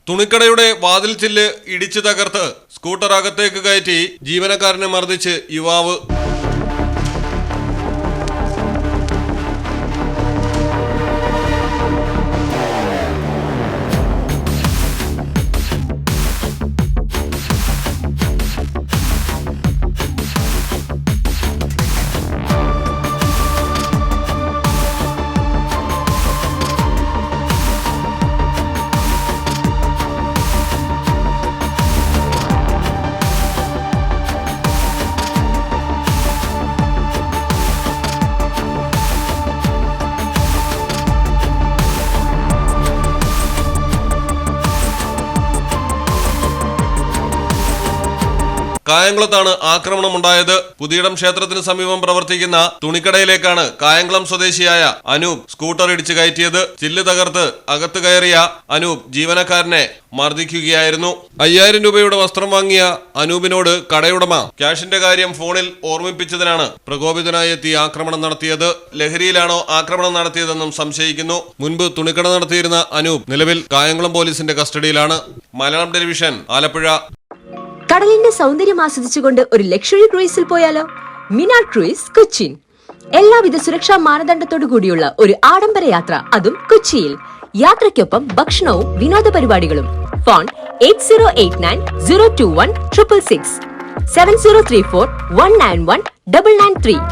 തുണിക്കടയുടെ വാതിൽ ചില്ല് ഇടിച്ചു തകർത്ത് സ്കൂട്ടർ അകത്തേക്ക് കയറ്റി ജീവനക്കാരനെ മർദ്ദിച്ച് യുവാവ്. കായംകുളത്താണ് ആക്രമണമുണ്ടായത്. പുതിയിടം ക്ഷേത്രത്തിന് സമീപം പ്രവർത്തിക്കുന്ന തുണിക്കടയിലേക്കാണ് കായംകുളം സ്വദേശിയായ അനൂപ് സ്കൂട്ടർ ഇടിച്ചു കയറ്റിയത്. ചില്ല് തകർത്ത് അകത്ത് കയറിയ അനൂപ് ജീവനക്കാരനെ മർദ്ദിക്കുകയായിരുന്നു. 5000 രൂപയുടെ വസ്ത്രം വാങ്ങിയ അനൂപിനോട് കടയുടമ ക്യാഷിന്റെ കാര്യം ഫോണിൽ ഓർമ്മിപ്പിച്ചതിനാണ് പ്രകോപിതനായി എത്തി ആക്രമണം നടത്തിയത്. ലഹരിയിലാണോ ആക്രമണം നടത്തിയതെന്നും സംശയിക്കുന്നു. മുൻപ് തുണിക്കട നടത്തിയിരുന്ന അനൂപ് നിലവിൽ കായംകുളം പോലീസിന്റെ കസ്റ്റഡിയിലാണ്. മലയാളം ടെലിവിഷൻ, ആലപ്പുഴ. കടലിന്റെ സൗന്ദര്യം ആസ്വദിച്ചുകൊണ്ട് ഒരു ലക്ഷറി ക്രൂയിസിൽ പോയാലോ? മിനാർ ക്രൂയിസ്, കൊച്ചിൻ. എല്ലാവിധ സുരക്ഷാ മാനദണ്ഡത്തോടു കൂടിയുള്ള ഒരു ആഡംബര യാത്ര, അതും കൊച്ചിയിൽ. യാത്രയ്ക്കൊപ്പം ഭക്ഷണവും വിനോദ പരിപാടികളും. ഫോൺ 8089021666 7034191993.